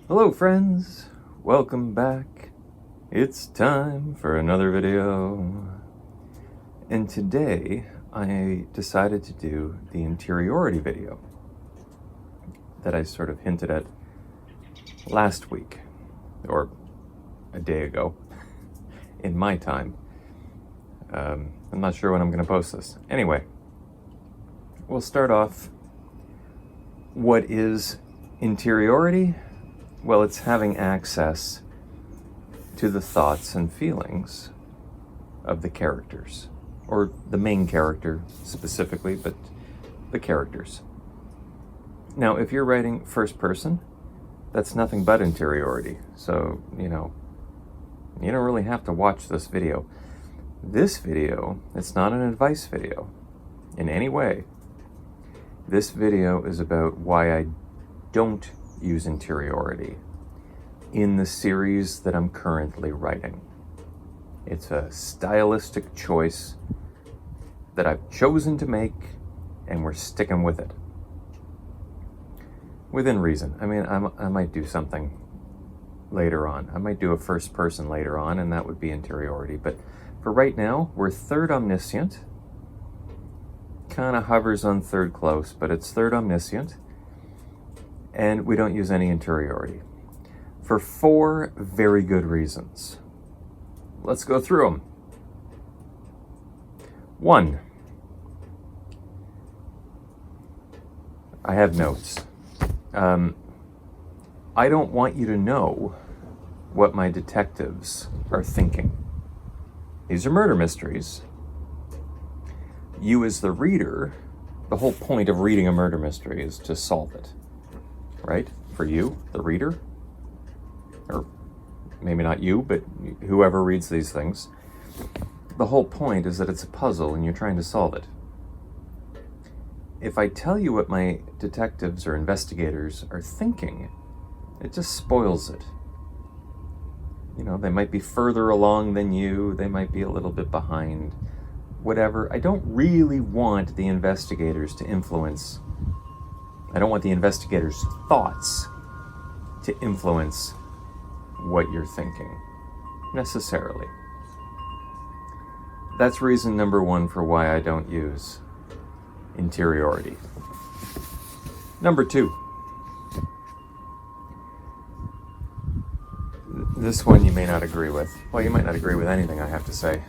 Hello friends, welcome back. It's time for another video. And today I decided to do the interiority video that I sort of hinted at last week, or a day ago, in my time. I'm not sure when I'm going to post this. Anyway, we'll start off. What is interiority? Well, it's having access to the thoughts and feelings of the characters, or the main character specifically, but the characters. Now, if you're writing first person, that's nothing but interiority. So, you don't really have to watch this video. This video, it's not an advice video in any way. This video is about why I don't use interiority in the series that I'm currently writing. It's a stylistic choice that I've chosen to make, and we're sticking with it. Within reason. I mean, I might do something later on. I might do a first person later on, and that would be interiority. But for right now, we're third omniscient. Kind of hovers on third close, but it's third omniscient. And we don't use any interiority for 4 very good reasons. Let's go through them. 1, I have notes. I don't want you to know what my detectives are thinking. These are murder mysteries. You as the reader, the whole point of reading a murder mystery is to solve it. Right? For you, the reader, or maybe not you, but whoever reads these things, the whole point is that it's a puzzle and you're trying to solve it. If I tell you what my detectives or investigators are thinking, it just spoils it. They might be further along than you, they might be a little bit behind, whatever. I don't really want the investigators to influence. I don't want the investigators' thoughts to influence what you're thinking, necessarily. That's reason number 1 for why I don't use interiority. Number 2. This one you may not agree with. Well, you might not agree with anything I have to say.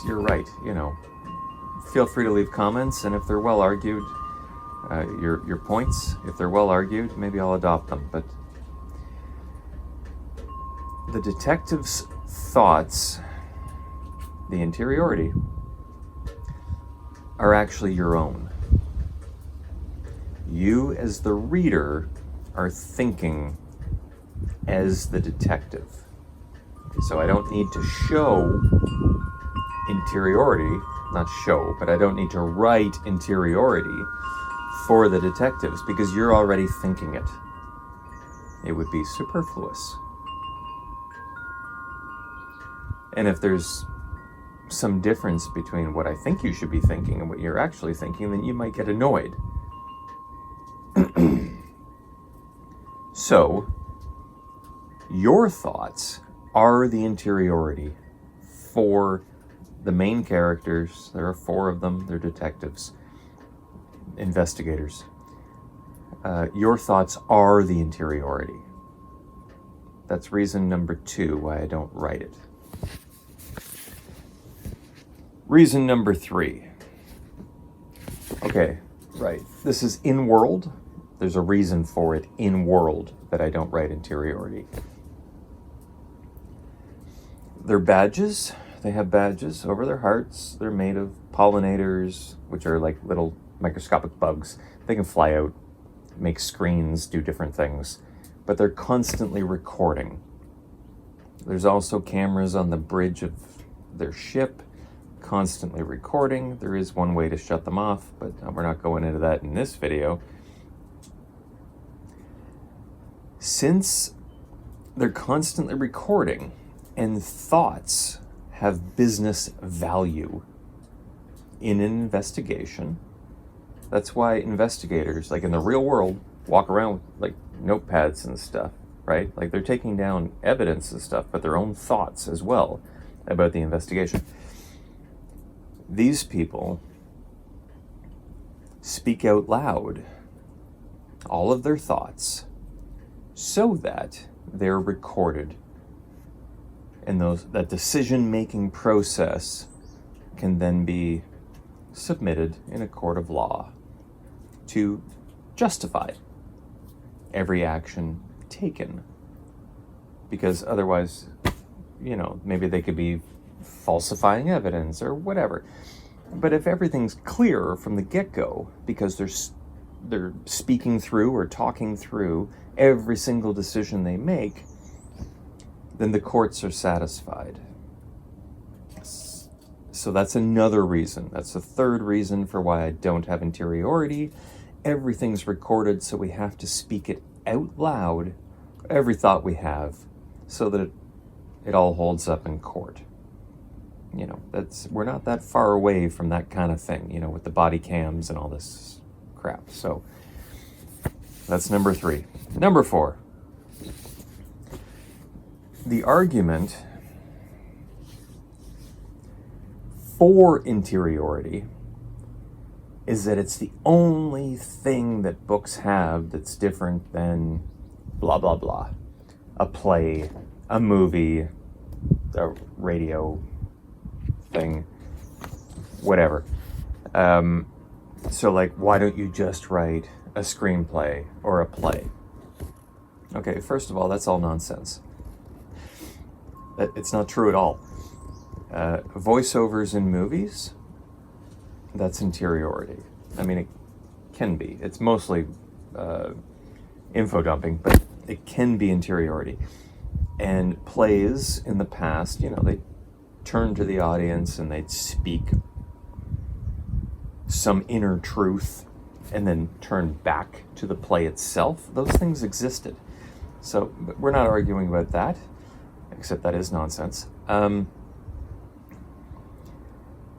You're right, Feel free to leave comments, and if they're well argued, your points, if they're well argued, maybe I'll adopt them. But the detective's thoughts, the interiority, are actually your own. You as the reader are thinking as the detective. So I don't need to show interiority, not show, but I don't need to write interiority for the detectives, because you're already thinking it. It would be superfluous. And if there's some difference between what I think you should be thinking and what you're actually thinking, then you might get annoyed. So, your thoughts are the interiority for the main characters. There are 4 of them. They're detectives. Investigators. Your thoughts are the interiority. That's reason number 2 why I don't write it. Reason number 3. Okay, right. This is in-world. There's a reason for it in-world that I don't write interiority. They're badges. They have badges over their hearts. They're made of pollinators, which are like little microscopic bugs. They can fly out, make screens, do different things, but they're constantly recording. There's also cameras on the bridge of their ship, constantly recording. There is one way to shut them off, but we're not going into that in this video. Since they're constantly recording and thoughts have business value in an investigation, that's why investigators, like in the real world, walk around with like notepads and stuff, right? Like they're taking down evidence and stuff, but their own thoughts as well about the investigation. These people speak out loud all of their thoughts so that they're recorded, and that decision-making process can then be submitted in a court of law to justify every action taken. Because otherwise, maybe they could be falsifying evidence or whatever. But if everything's clear from the get-go, because they're speaking through or talking through every single decision they make, then the courts are satisfied. So that's another reason. That's the third reason for why I don't have interiority. Everything's recorded, so we have to speak it out loud, every thought we have, so that it all holds up in court. We're not that far away from that kind of thing, with the body cams and all this crap. So that's number 3. Number 4. The argument for interiority is that it's the only thing that books have that's different than blah, blah, blah. A play, a movie, a radio thing, whatever. So like, why don't you just write a screenplay or a play? Okay, first of all, that's all nonsense. It's not true at all. Voiceovers in movies, that's interiority. I mean, it can be. It's mostly info dumping, but it can be interiority. And plays in the past, they turn to the audience and they'd speak some inner truth and then turn back to the play itself. Those things existed. So we're not arguing about that, except that is nonsense.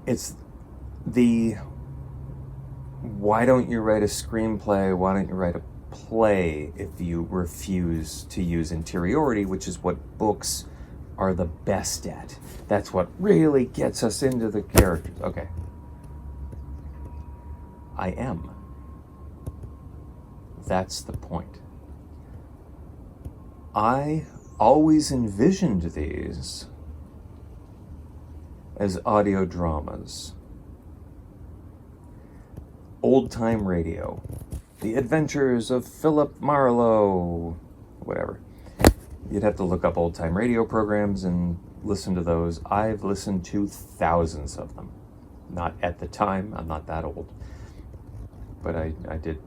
It's the, why don't you write a screenplay? Why don't you write a play if you refuse to use interiority, which is what books are the best at. That's what really gets us into the characters. Okay. I am. That's the point. I always envisioned these as audio dramas. Old-time radio. The Adventures of Philip Marlowe. Whatever. You'd have to look up old-time radio programs and listen to those. I've listened to thousands of them. Not at the time. I'm not that old. But I did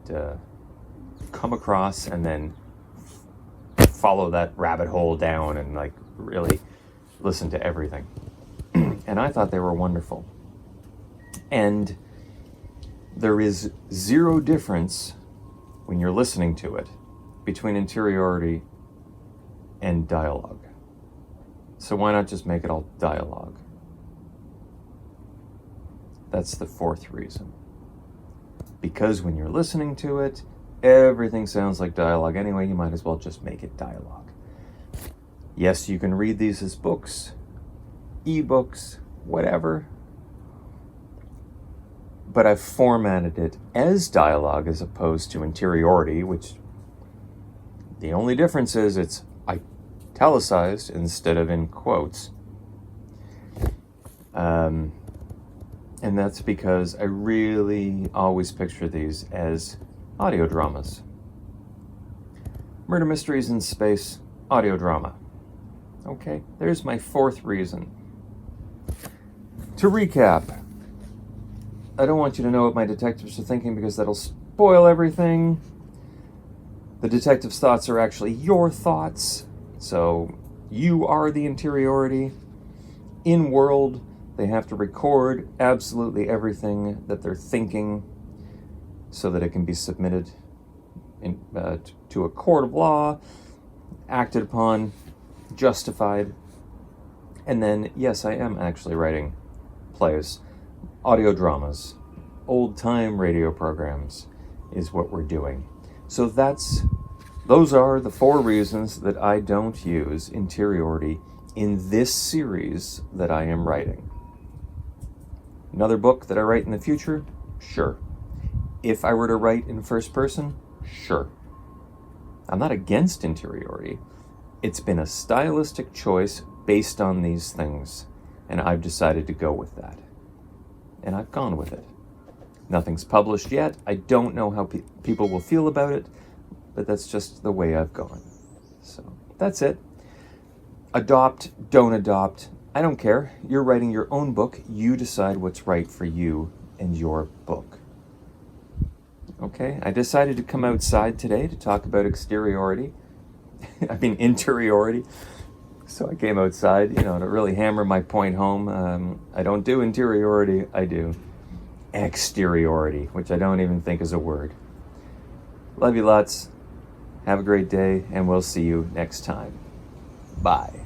come across and then follow that rabbit hole down and like really listen to everything. And I thought they were wonderful. And there is zero difference when you're listening to it between interiority and dialogue. So why not just make it all dialogue? That's the fourth reason. Because when you're listening to it, everything sounds like dialogue anyway, you might as well just make it dialogue. Yes, you can read these as books, ebooks, whatever, but I've formatted it as dialogue as opposed to interiority, which the only difference is it's italicized instead of in quotes. And that's because I really always picture these as audio dramas. Murder Mysteries in Space, audio drama. Okay, there's my fourth reason. To recap, I don't want you to know what my detectives are thinking because that'll spoil everything. The detective's thoughts are actually your thoughts, so you are the interiority. In world, they have to record absolutely everything that they're thinking so that it can be submitted to a court of law, acted upon, justified. And then, yes, I am actually writing plays, audio dramas, old-time radio programs is what we're doing. So that's those are the 4 reasons that I don't use interiority in this series that I am writing. Another book that I write in the future? Sure. If I were to write in first person? Sure. I'm not against interiority. It's been a stylistic choice based on these things, and I've decided to go with that. And I've gone with it. Nothing's published yet. I don't know how people will feel about it, but that's just the way I've gone. So that's it. Adopt, don't adopt, I don't care. You're writing your own book. You decide what's right for you and your book. Okay, I decided to come outside today to talk about interiority. So I came outside, to really hammer my point home. I don't do interiority, I do exteriority, which I don't even think is a word. Love you lots. Have a great day, and we'll see you next time. Bye.